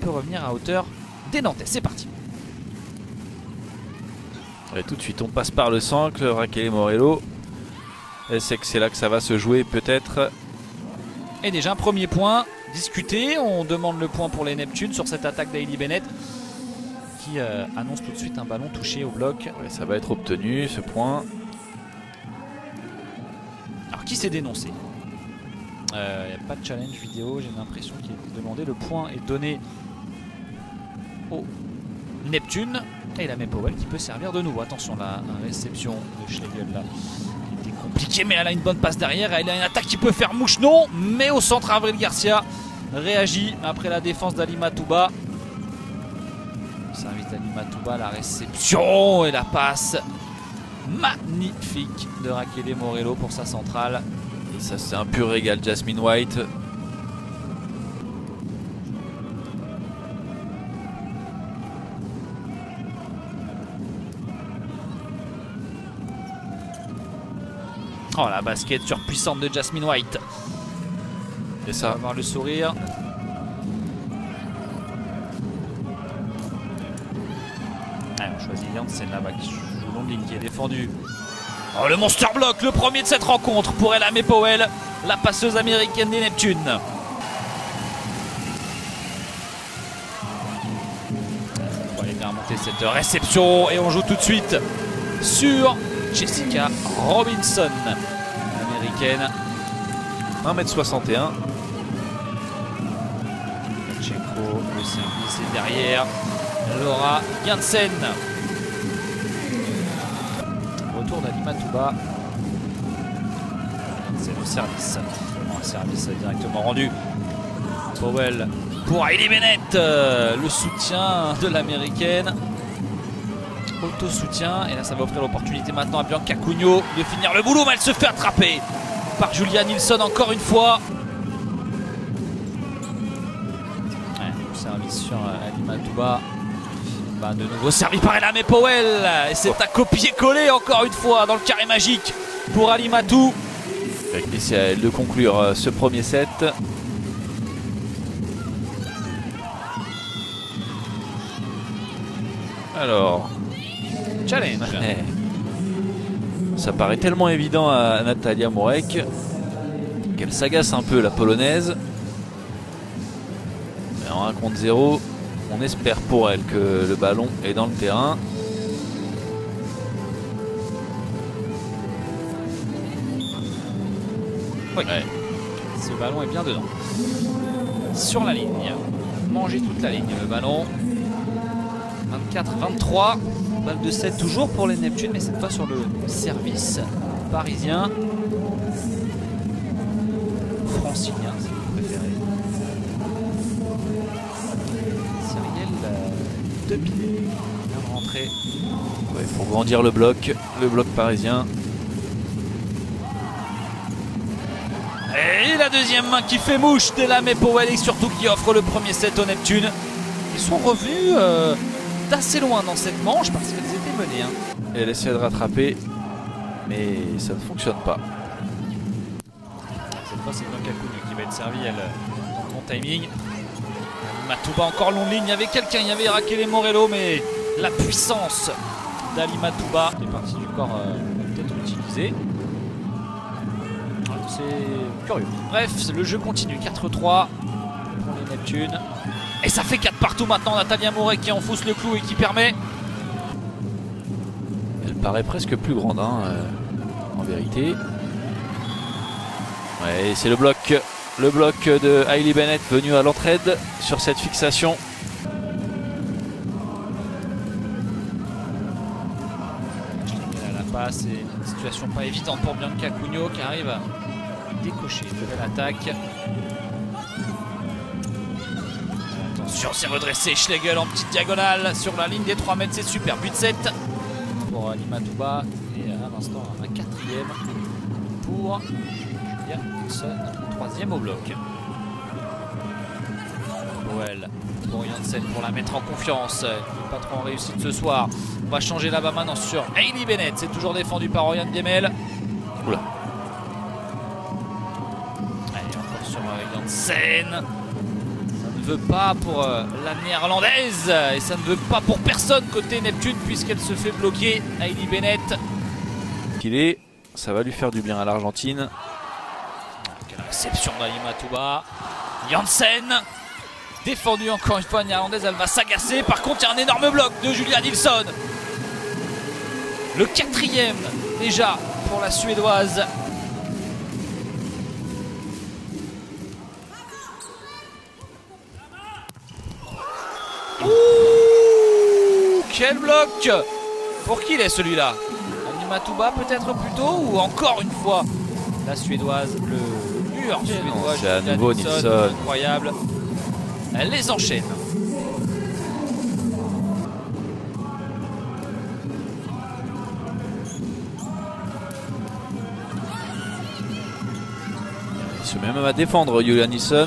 peut revenir à hauteur des Nantais. C'est parti. Et tout de suite, on passe par le centre, Raquel Morello. Elle sait que c'est là que ça va se jouer peut-être. Et déjà un premier point discuté. On demande le point pour les Neptunes sur cette attaque d'Hailey Bennett qui annonce tout de suite un ballon touché au bloc. Ouais, ça va être obtenu ce point. Alors qui s'est dénoncé? Il n'y a pas de challenge vidéo, j'ai l'impression qu'il est demandé. Le point est donné au Neptune. Et la Powell qui peut servir de nouveau. Attention là, la réception de Schlegel là. Qui était compliquée, mais elle a une bonne passe derrière. Elle a une attaque qui peut faire mouche, non. Mais au centre, Avril Garcia réagit après la défense d'Ali Matouba. Service d'Ali Matouba, la réception et la passe magnifique de Raquel Morello pour sa centrale. Et ça, c'est un pur régal, Jasmine White. Oh, la basket surpuissante de Jasmine White. Et ça, on va voir le sourire. Allez, on choisit Janssen là-bas qui joue longue ligne, qui est défendu. Oh, le monster block, le premier de cette rencontre pour Ella Powell, la passeuse américaine des Neptunes. On va aller bien remonter cette réception et on joue tout de suite sur Jessica Robinson, américaine. 1m61. Tchenko, le service est derrière. Laura Janssen. Retour d'Ali Matouba. C'est le service. Un service directement rendu. Powell pour Hailey Bennett. Le soutien de l'américaine. Auto-soutien. Et là, ça va offrir l'opportunité maintenant à Bianca Cugno de finir le boulot. Mais elle se fait attraper par Julia Nilsson encore une fois. Ouais, le service sur Ali Matouba. De nouveau servi par Ella Powell. Et c'est à copier-coller encore une fois dans le carré magique pour Ali Matou. Et c'est à elle de conclure ce premier set. Alors, challenge. Ça paraît tellement évident à Natalia Morek qu'elle s'agace un peu, la polonaise. Mais en 1 contre 0, on espère pour elle que le ballon est dans le terrain. Oui, ouais. Ce ballon est bien dedans. Sur la ligne. Manger toute la ligne le ballon. 24-23. Balle de 7 toujours pour les Neptunes, mais cette fois sur le service parisien. Francilien, si vous préférez. Cyrielle Depiné vient de rentrer. Il faut grandir le bloc parisien. Et la deuxième main qui fait mouche d'Ella Powell et surtout qui offre le premier set aux Neptunes. Ils sont revenus d'assez loin dans cette manche parce qu'elles étaient menées. Hein. Et elle essaie de rattraper, mais ça ne fonctionne pas. Cette fois, c'est Bianca Cugno qui va être servie, elle, dans bon timing. Matouba encore longue ligne, il y avait quelqu'un, il y avait Raquel Morello, mais la puissance d'Ali Matouba. Les parties du corps peut-être utilisées. C'est curieux. Bref, le jeu continue. 4-3 pour les Neptunes. Et ça fait 4 partout maintenant. Natalia Morek qui enfonce le clou et qui permet. Elle paraît presque plus grande, hein, en vérité. Ouais, c'est le bloc de Hailey Bennett venu à l'entraide sur cette fixation. La passe et une situation pas évidente pour Bianca Cugno qui arrive à décocher une nouvelle attaque. Attention, c'est redressé. Schlegel en petite diagonale sur la ligne des 3 mètres. C'est super. But 7 pour Ali Matouba. Et à l'instant, un 4e pour Julia Nilsson. 3e au bloc. Powell pour Janssen pour la mettre en confiance. Il n'est pas trop en réussite ce soir. On va changer là-bas maintenant sur Hailey Bennett. C'est toujours défendu par Oriane Diemel. Oula. Allez, encore sur Janssen. Ça ne ne veut pas pour la néerlandaise et ça ne veut pas pour personne côté Neptune puisqu'elle se fait bloquer. Hailey Bennett. Ça va lui faire du bien à l'Argentine. Quelle réception d'Halima Touba. Janssen. Défendue encore une fois néerlandaise, elle va s'agacer. Par contre, il y a un énorme bloc de Julia Nilsson. Le 4e déjà pour la Suédoise. Ouh, quel bloc! Pour qui il est celui-là? Halima Touba peut-être plutôt, ou encore une fois la Suédoise, le mur suédois. C'est à nouveau Nilsson. Incroyable. Elle les enchaîne. Il se met même à défendre Julia Nilsson.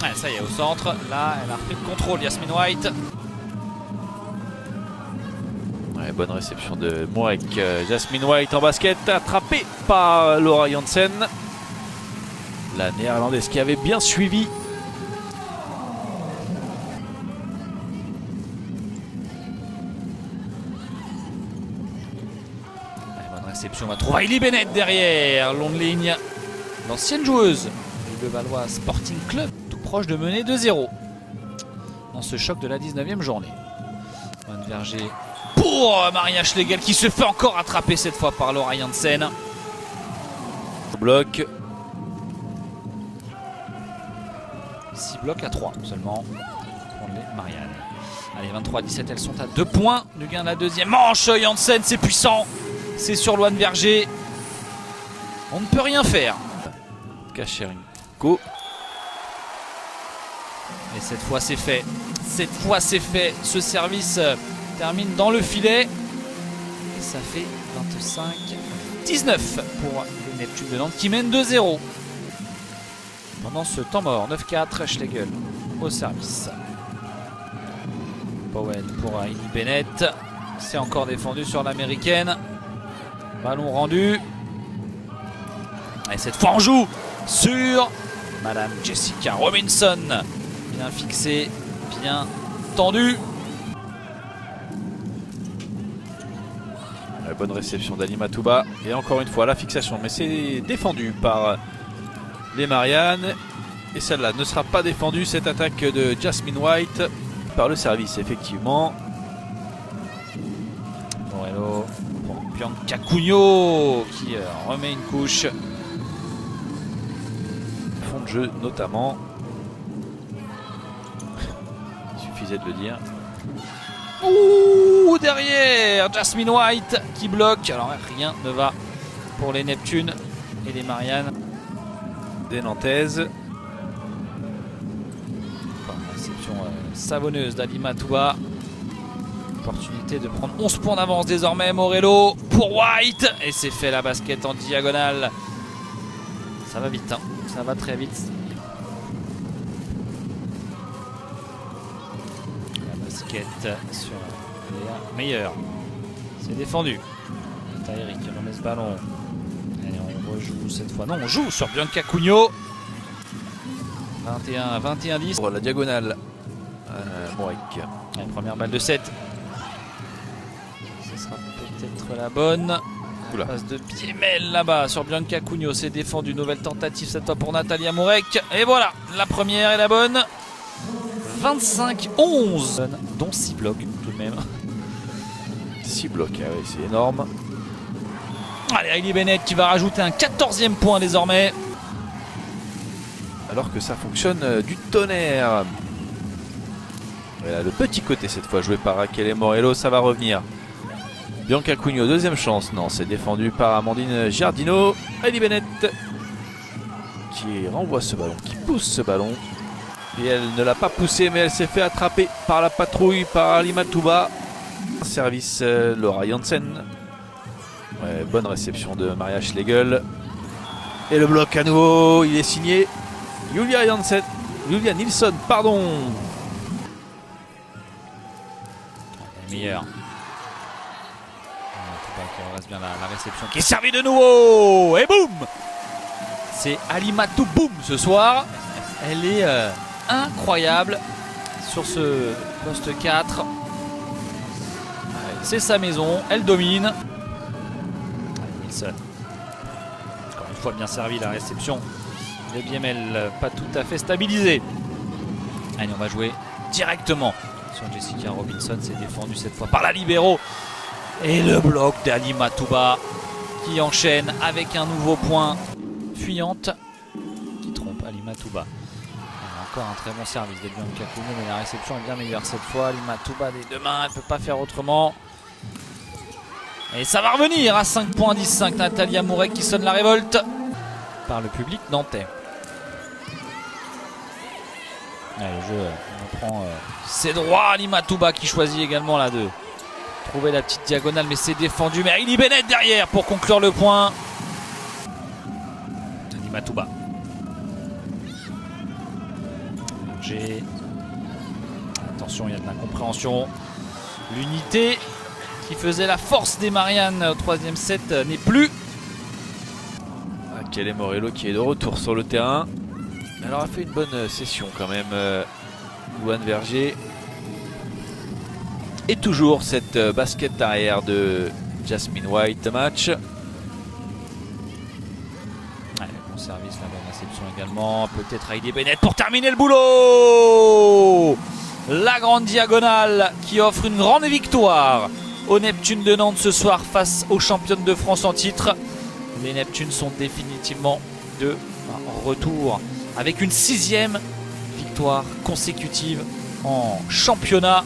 Ouais, ça y est, au centre. Là, elle a repris le contrôle, Jasmine White. Ouais, bonne réception de Mourek. Jasmine White en basket, attrapée par Laura Janssen. La néerlandaise qui avait bien suivi. Ouais, bonne réception, on va trouver Hailey Bennett derrière, longue ligne. L'ancienne joueuse du Levallois Sporting Club, tout proche de mener 2-0 dans ce choc de la 19e journée. Van Verger pour Maria Schlegel qui se fait encore attraper cette fois par Laura Janssen. Bloc. 6 blocs à 3 seulement pour les Marianne. Allez, 23-17, elles sont à 2 points du gain de la deuxième manche. Janssen, c'est puissant. C'est sur Loan Verger. On ne peut rien faire. Kacherenko. Et cette fois c'est fait. Cette fois c'est fait. Ce service termine dans le filet. Et ça fait 25-19 pour le Neptune de Nantes qui mène 2-0. Pendant ce temps mort, 9-4, Schlegel au service. Powell pour Hailey Bennett. C'est encore défendu sur l'américaine. Ballon rendu. Et cette fois on joue sur Madame Jessica Robinson. Bien fixé, bien tendu. La bonne réception d'Halima Touba. Et encore une fois la fixation. Mais c'est défendu par les Marianne. Et celle-là ne sera pas défendue. Cette attaque de Jasmine White par le service effectivement. Morello pour Bianca Cugno qui remet une couche. Fond de jeu notamment. Il suffisait de le dire. Ouh, derrière Jasmine White qui bloque. Alors rien ne va pour les Neptunes et les Marianne. Des Nantaises. Réception savonneuse d'Halima Touba. Opportunité de prendre 11 points d'avance désormais. Morello pour White. Et c'est fait, la basket en diagonale. Ça va vite, hein. Ça va très vite. La basket sur Léa Meyer. C'est défendu. Tahiri qui remet ce ballon. Et on rejoue cette fois. Non, on joue sur Bianca Cugno. 21-10. Pour la diagonale. Mourek. Première balle de 7. Ce sera peut-être la bonne. Oula. Passe de pied-mêle là-bas sur Bianca Cugno. C'est défendu. Nouvelle tentative cette fois pour Natalia Mourek. Et voilà, la première est la bonne. 25-11. Dont 6 blocs tout de même. 6 blocs, ah oui, c'est énorme. Allez, Hailey Bennett qui va rajouter un 14e point désormais. Alors que ça fonctionne du tonnerre. Et là, le petit côté cette fois joué par Raquel Morello, ça va revenir. Bianca Cugno, deuxième chance. Non, c'est défendu par Amandine Giardino. Hailey Bennett qui renvoie ce ballon, qui pousse ce ballon. Et elle ne l'a pas poussé, mais elle s'est fait attraper par la patrouille, par Halima Touba. Service Laura Janssen. Ouais, bonne réception de Maria Schlegel. Et le bloc à nouveau, il est signé Julia Janssen. Julia Nilsson, pardon. Meilleur. On reste bien la réception qui est servie de nouveau. Et boum. C'est Halima Touboum ce soir. Elle est incroyable sur ce poste 4. C'est sa maison, elle domine. Nilsson. Encore une fois bien servi la réception. Le Biemel pas tout à fait stabilisé. Allez, on va jouer directement sur Jessica Robinson. C'est défendu cette fois par la libéro. Et le bloc d'Ali Matouba qui enchaîne avec un nouveau point. Fuyante qui trompe Ali Matouba. Encore un très bon service de Bianca Cugno, mais la réception est bien meilleure cette fois. Ali Matouba des deux mains, elle ne peut pas faire autrement. Et ça va revenir à 5 points 10-5. Natalia Mourek qui sonne la révolte par le public nantais. Allez, le jeu on prend ses droits. Ali Matouba qui choisit également là de trouver la petite diagonale, mais c'est défendu. Mais Hailey Bennett derrière pour conclure le point. Ali Matouba. Attention, il y a de l'incompréhension. L'unité qui faisait la force des Marianne au troisième set n'est plus. Kelly Morello qui est de retour sur le terrain. Elle aura fait une bonne session quand même, Louane Verger. Et toujours cette basket arrière de Jasmine White match. Bon service, la bonne réception également. Peut-être Hailey Bennett pour terminer le boulot. La grande diagonale qui offre une grande victoire au Neptune de Nantes ce soir face aux championnes de France en titre. Les Neptunes sont définitivement de retour avec une 6e victoire consécutive en championnat.